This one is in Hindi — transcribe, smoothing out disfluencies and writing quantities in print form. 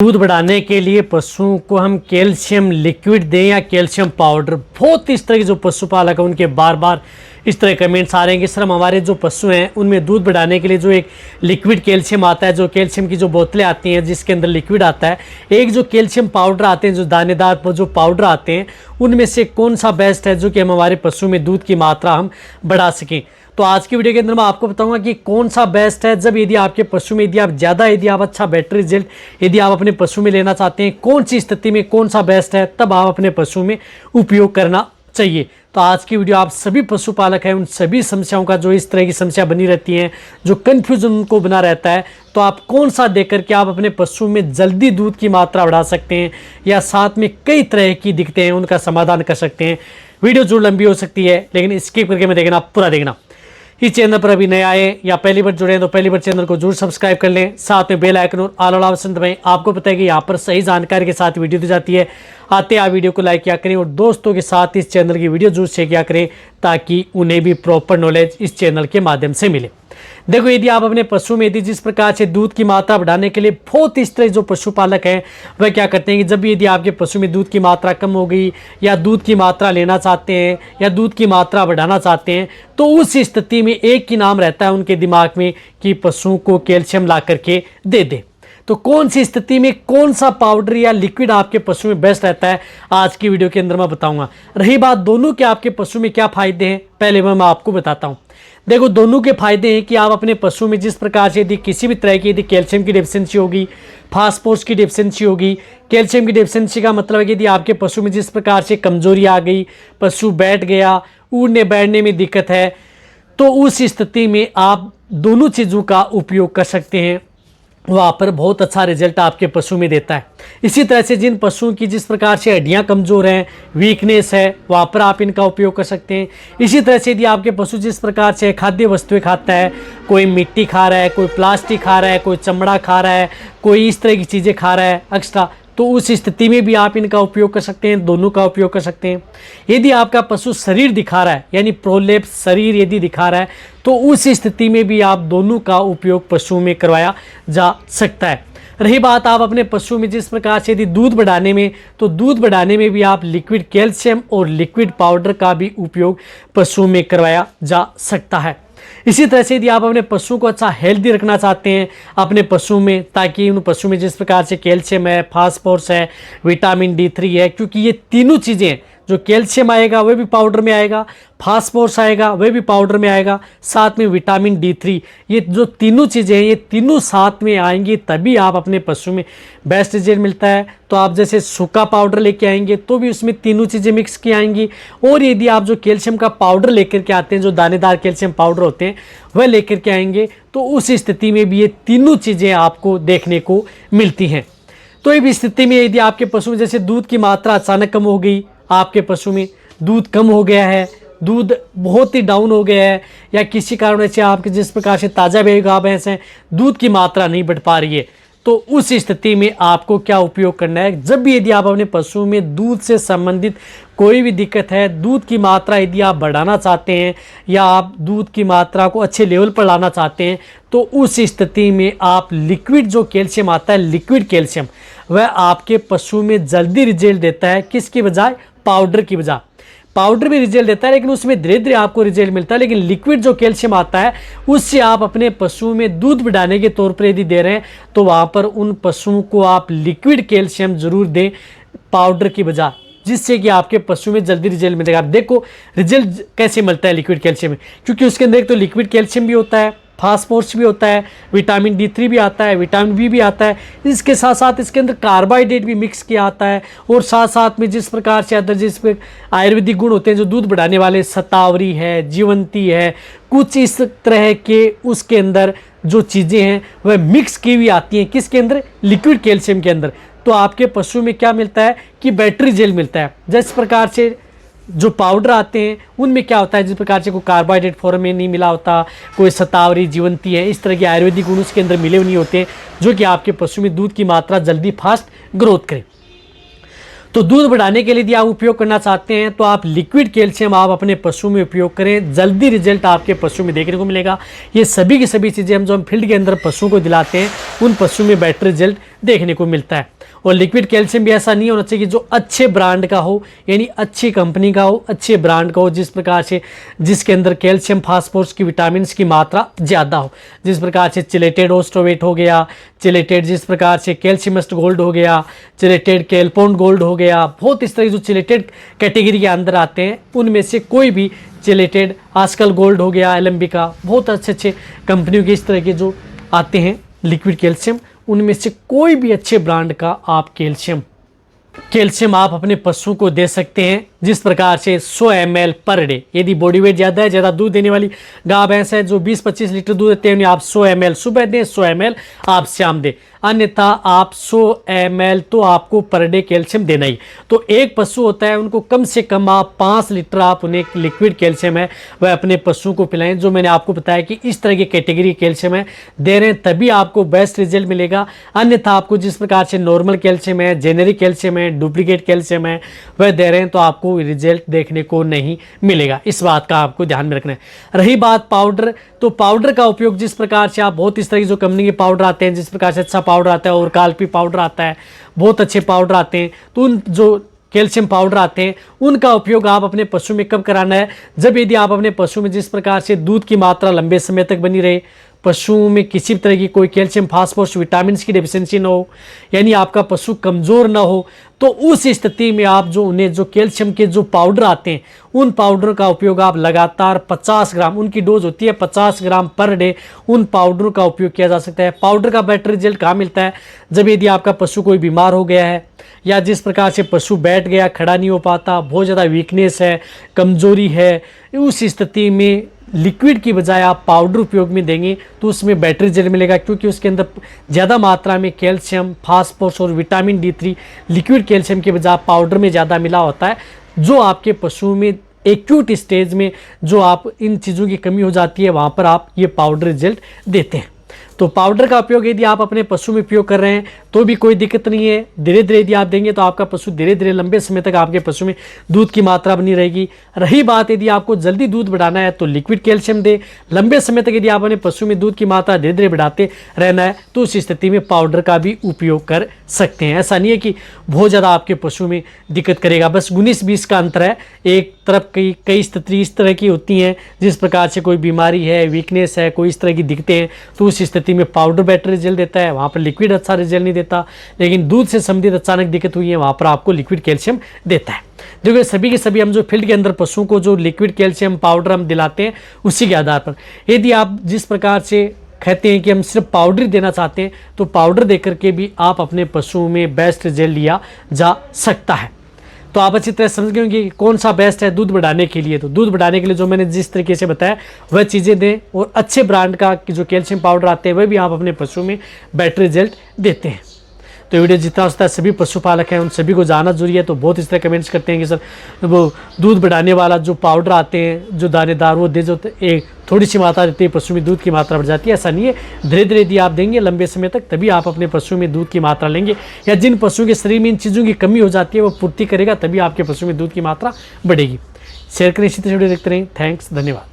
दूध बढ़ाने के लिए पशुओं को हम कैल्शियम लिक्विड दें या कैल्शियम पाउडर। बहुत इस तरह के जो पशुपालक हैं उनके बार बार इस तरह कमेंट्स आ रहे हैं कि सर हम हमारे जो पशु हैं उनमें दूध बढ़ाने के लिए जो एक लिक्विड कैल्शियम आता है, जो कैल्शियम की जो बोतलें आती हैं जिसके अंदर लिक्विड आता है, एक जो कैल्शियम पाउडर आते हैं जो दानेदार जो पाउडर आते हैं, उनमें से कौन सा बेस्ट है जो कि हम हमारे पशु में दूध की मात्रा हम बढ़ा सकें। तो आज की वीडियो के अंदर मैं आपको बताऊंगा कि कौन सा बेस्ट है जब यदि आपके पशु में यदि आप अच्छा बेटर रिजल्ट यदि आप अपने पशु में लेना चाहते हैं, कौन सी स्थिति में कौन सा बेस्ट है तब आप अपने पशु में उपयोग करना चाहिए। तो आज की वीडियो आप सभी पशुपालक हैं उन सभी समस्याओं का जो इस तरह की समस्या बनी रहती हैं, जो कन्फ्यूजन उनको बना रहता है, तो आप कौन सा देकर के आप अपने पशु में जल्दी दूध की मात्रा बढ़ा सकते हैं या साथ में कई तरह की दिक्कतें हैं उनका समाधान कर सकते हैं। वीडियो जरूर लंबी हो सकती है लेकिन स्किप करके मैं देखना पूरा देखना। इस चैनल पर अभी नए आए या पहली बार जुड़े हैं तो पहली बार चैनल को जरूर सब्सक्राइब कर लें, साथ में बेल आइकन और ऑल ऑप्शन दबाएं। आपको पता है कि यहाँ पर सही जानकारी के साथ वीडियो दी जाती है। आते आप वीडियो को लाइक किया करें और दोस्तों के साथ इस चैनल की वीडियो जरूर शेयर किया करें ताकि उन्हें भी प्रॉपर नॉलेज इस चैनल के माध्यम से मिले। देखो, यदि आप अपने पशु में यदि जिस प्रकार से दूध की मात्रा बढ़ाने के लिए बहुत इस तरह जो पशुपालक हैं वह क्या करते हैं कि जब भी यदि आपके पशु में दूध की मात्रा कम हो गई या दूध की मात्रा लेना चाहते हैं या दूध की मात्रा बढ़ाना चाहते हैं तो उस स्थिति में एक ही नाम रहता है उनके दिमाग में कि पशु को कैल्शियम ला करके दे दे। तो कौन सी स्थिति में कौन सा पाउडर या लिक्विड आपके पशु में बेस्ट रहता है आज की वीडियो के अंदर मैं बताऊंगा। रही बात दोनों के आपके पशु में क्या फायदे हैं, पहले मैं आपको बताता हूं। देखो, दोनों के फायदे हैं कि आप अपने पशु में जिस प्रकार से यदि किसी भी तरह की यदि कैल्शियम की डेफिशिएंसी होगी, फास्फोरस की डेफिशिएंसी होगी। कैल्शियम की डेफिशिएंसी का मतलब है कि यदि आपके पशु में जिस प्रकार से कमजोरी आ गई, पशु बैठ गया, उड़ने बैठने में दिक्कत है, तो उस स्थिति में आप दोनों चीज़ों का उपयोग कर सकते हैं। वहाँ पर बहुत अच्छा रिजल्ट आपके पशु में देता है। इसी तरह से जिन पशुओं की जिस प्रकार से हड्डियाँ कमज़ोर हैं, वीकनेस है, वहाँ पर आप इनका उपयोग कर सकते हैं। इसी तरह से यदि आपके पशु जिस प्रकार से खाद्य वस्तुएं खाता है, कोई मिट्टी खा रहा है, कोई प्लास्टिक खा रहा है, कोई चमड़ा खा रहा है, कोई इस तरह की चीज़ें खा रहा है एक्स्ट्रा, तो उस स्थिति में भी आप इनका उपयोग कर सकते हैं, दोनों का उपयोग कर सकते हैं। यदि आपका पशु शरीर दिखा रहा है यानी प्रोलेप्स शरीर यदि दिखा रहा है तो उस स्थिति में भी आप दोनों का उपयोग पशु में करवाया जा सकता है। रही बात आप अपने पशु में जिस प्रकार से यदि दूध बढ़ाने में, तो दूध बढ़ाने में भी आप लिक्विड कैल्शियम और लिक्विड पाउडर का भी उपयोग पशु में करवाया जा सकता है। इसी तरह से यदि आप अपने पशु को अच्छा हेल्दी रखना चाहते हैं अपने पशु में, ताकि उन पशु में जिस प्रकार से कैल्शियम है, फास्फोरस है, विटामिन D3 है, क्योंकि ये तीनों चीज़ें, जो कैल्शियम आएगा वह भी पाउडर में आएगा, फास्फोरस आएगा वह भी पाउडर में आएगा, साथ में विटामिन D3, ये जो तीनों चीज़ें हैं ये तीनों साथ में आएंगी तभी आप अपने पशु में बेस्ट रिजल्ट मिलता है। तो आप जैसे सूखा पाउडर लेके आएंगे तो भी उसमें तीनों चीज़ें मिक्स की आएंगी, और यदि आप जो कैल्शियम का पाउडर लेकर के आते हैं, जो दानेदार कैल्शियम पाउडर होते हैं वह लेकर के आएंगे, तो उस स्थिति में भी ये तीनों चीज़ें आपको देखने को मिलती हैं। तो इस स्थिति में यदि आपके पशु में जैसे दूध की मात्रा अचानक कम हो गई, आपके पशु में दूध कम हो गया है, दूध बहुत ही डाउन हो गया है, या किसी कारण से आपके जिस प्रकार से ताज़ा गाय भैंस हैं दूध की मात्रा नहीं बढ़ पा रही है, तो उस स्थिति में आपको क्या उपयोग करना है। जब भी यदि आप अपने पशु में दूध से संबंधित कोई भी दिक्कत है, दूध की मात्रा यदि आप बढ़ाना चाहते हैं या आप दूध की मात्रा को अच्छे लेवल पर लाना चाहते हैं, तो उस स्थिति में आप लिक्विड जो कैल्शियम आता है, लिक्विड कैल्शियम, वह आपके पशु में जल्दी रिजल्ट देता है किसकी बजाय, पाउडर की बजाय। पाउडर भी रिजल्ट देता है लेकिन उसमें धीरे धीरे आपको रिजल्ट मिलता है, लेकिन लिक्विड जो कैल्शियम आता है उससे आप अपने पशु में दूध बढ़ाने के तौर पर यदि दे रहे हैं तो वहाँ पर उन पशुओं को आप लिक्विड कैल्शियम जरूर दें पाउडर की बजाय, जिससे कि आपके पशु में जल्दी रिजल्ट मिलेगा। आप देखो रिजल्ट कैसे मिलता है लिक्विड कैल्शियम में, क्योंकि उसके अंदर एक तो लिक्विड कैल्शियम भी होता है, फास्फोरस भी होता है, विटामिन D3 भी आता है, विटामिन B भी आता है, इसके साथ साथ इसके अंदर कार्बोहाइड्रेट भी मिक्स किया आता है, और साथ साथ में जिस प्रकार से अदर जिस आयुर्वेदिक गुण होते हैं जो दूध बढ़ाने वाले, शतावरी है, जीवंती है, कुछ इस तरह के उसके अंदर जो चीज़ें हैं वह मिक्स की हुई आती हैं किसके अंदर, लिक्विड कैल्शियम के अंदर। तो आपके पशु में क्या मिलता है कि बैटरी जेल मिलता है। जिस प्रकार से जो पाउडर आते हैं उनमें क्या होता है, जिस प्रकार से कोई कार्बोहाइड्रेट फॉर्म में नहीं मिला होता, कोई शतावरी, जीवंती है, इस तरह के आयुर्वेदिक गुण उसके अंदर मिले नहीं होते जो कि आपके पशु में दूध की मात्रा जल्दी फास्ट ग्रोथ करें। तो दूध बढ़ाने के लिए यदि आप उपयोग करना चाहते हैं तो आप लिक्विड कैल्शियम आप अपने पशु में उपयोग करें, जल्दी रिजल्ट आपके पशु में देखने को मिलेगा। ये सभी की सभी चीज़ें हम जो हम फील्ड के अंदर पशुओं को दिलाते हैं उन पशु में बेटर रिजल्ट देखने को मिलता है। और लिक्विड कैल्शियम भी ऐसा नहीं होना चाहिए कि जो अच्छे ब्रांड का हो, यानी अच्छी कंपनी का हो, अच्छे ब्रांड का हो, जिस प्रकार से जिसके अंदर कैल्शियम, फास्फोरस की, विटामिन की मात्रा ज़्यादा हो, जिस प्रकार से चिलेटेड ओस्टोवेट हो गया, चिलेटेड जिस प्रकार से कैल्शियमस्ट गोल्ड हो गया, चिलेटेड कैल्पोन गोल्ड हो गया, बहुत इस तरह जो चिलेटेड कैटेगरी के अंदर आते हैं उनमें से कोई भी चिलेटेड आजकल गोल्ड हो गया, एलएमबी का, बहुत अच्छे अच्छे कंपनियों के इस तरह के जो आते हैं लिक्विड कैल्शियम, उनमें से कोई भी अच्छे ब्रांड का आप कैल्शियम आप अपने पशु को दे सकते हैं। जिस प्रकार से 100 ml पर डे, यदि बॉडी वेट ज़्यादा है, ज़्यादा दूध देने वाली गाय भैंस है जो 20-25 लीटर दूध देते हैं, उन्हें आप 100 ml सुबह दें, 100 ml आप शाम दें, अन्यथा आप 100 ml तो आपको पर डे कैल्शियम देना ही। तो एक पशु होता है, उनको कम से कम आप 5 लीटर आप उन्हें लिक्विड कैल्शियम है वह अपने पशु को पिलाएं। जो मैंने आपको बताया कि इस तरह की कैटेगरी कैल्शियम है दे रहे हैं तभी आपको बेस्ट रिजल्ट मिलेगा, अन्यथा आपको जिस प्रकार से नॉर्मल कैल्शियम है, जेनेरिक कैल्शियम है, डुप्लीकेट कैल्शियम है वह दे रहे हैं तो आपको रिजल्ट देखने को नहीं मिलेगा। इस बात का आपको ध्यान में रखना है। रही बात पाउडर, तो पाउडर का उपयोग जिस प्रकार से आप बहुत इस तरह की जो कंपनी के पाउडर आते हैं, जिस प्रकार से अच्छा पाउडर आता है और काल्पी पाउडर आता है, बहुत अच्छे पाउडर आते हैं, तो उन जो कैल्शियम पाउडर आते हैं उनका उपयोग आप अपने पशु में कब कराना है, जब यदि आप अपने पशु में जिस प्रकार से दूध की मात्रा लंबे समय तक बनी रहे, पशुओं में किसी भी तरह की कोई कैल्शियम, फास्फोरस, विटामिन की डेफिशिएंसी ना हो, यानी आपका पशु कमज़ोर ना हो, तो उस स्थिति में आप जो उन्हें जो कैल्शियम के जो पाउडर आते हैं उन पाउडरों का उपयोग आप लगातार 50 ग्राम, उनकी डोज होती है 50 ग्राम पर डे, उन पाउडरों का उपयोग किया जा सकता है। पाउडर का बेटर रिजल्ट कहाँ मिलता है, जब यदि आपका पशु कोई बीमार हो गया है या जिस प्रकार से पशु बैठ गया, खड़ा नहीं हो पाता, बहुत ज़्यादा वीकनेस है, कमज़ोरी है, उस स्थिति में लिक्विड की बजाय आप पाउडर उपयोग में देंगे तो उसमें बेटर रिजल्ट मिलेगा, क्योंकि उसके अंदर ज़्यादा मात्रा में कैल्शियम, फास्फोरस और विटामिन D3 लिक्विड कैल्शियम के बजाय पाउडर में ज़्यादा मिला होता है, जो आपके पशुओं में एक्यूट स्टेज में जो आप इन चीज़ों की कमी हो जाती है वहाँ पर आप ये पाउडर रिजल्ट देते हैं। तो पाउडर का उपयोग यदि आप अपने पशु में उपयोग कर रहे हैं तो भी कोई दिक्कत नहीं है, धीरे धीरे यदि आप देंगे तो आपका पशु धीरे धीरे लंबे समय तक आपके पशु में दूध की मात्रा बनी रहेगी। रही बात यदि आपको जल्दी दूध बढ़ाना है तो लिक्विड कैल्शियम दे, लंबे समय तक यदि आप अपने पशु में दूध की मात्रा धीरे धीरे बढ़ाते रहना है तो उस स्थिति में पाउडर का भी उपयोग कर सकते हैं। ऐसा नहीं है कि बहुत ज़्यादा आपके पशु में दिक्कत करेगा, बस 19-20 का अंतर है। एक तरफ कई स्थिति इस तरह की होती हैं जिस प्रकार से कोई बीमारी है, वीकनेस है, कोई इस तरह की दिक्कतें हैं, तो उस स्थिति में पाउडर बेटर रिजल्ट देता है, वहाँ पर लिक्विड अच्छा रिजल्ट नहीं देता। लेकिन दूध से संबंधित अचानक दिक्कत हुई है वहाँ पर आपको लिक्विड कैल्शियम देता है। देखिए सभी के सभी हम जो फील्ड के अंदर पशुओं को जो लिक्विड कैल्शियम पाउडर हम दिलाते हैं उसी के आधार पर, यदि आप जिस प्रकार से कहते हैं कि हम सिर्फ पाउडर देना चाहते हैं तो पाउडर देकर के भी आप अपने पशुओं में बेस्ट रिजल्ट लिया जा सकता है। तो आप अच्छी तरह समझ गए होंगे कि कौन सा बेस्ट है दूध बढ़ाने के लिए। तो दूध बढ़ाने के लिए जो मैंने जिस तरीके से बताया वह चीज़ें दें, और अच्छे ब्रांड का जो कैल्शियम पाउडर आते हैं वह भी आप अपने पशु में बेटर रिजल्ट देते हैं। तो वीडियो जितना हो सकता है सभी पशुपालक हैं उन सभी को जानना जरूरी है। तो बहुत इस तरह कमेंट्स करते हैं कि सर वो दूध बढ़ाने वाला जो पाउडर आते हैं जो दानेदार वो दे, जो एक थोड़ी सी मात्रा देते हैं पशु में दूध की मात्रा बढ़ जाती है। ऐसा नहीं है, धीरे धीरे यदि आप देंगे लंबे समय तक तभी आप अपने पशु में दूध की मात्रा लेंगे, या जिन पशुओं के शरीर में इन चीज़ों की कमी हो जाती है वो पूर्ति करेगा तभी आपके पशु में दूध की मात्रा बढ़ेगी। शेयर करें, इसी तरह वीडियो देखते रहें। थैंक्स, धन्यवाद।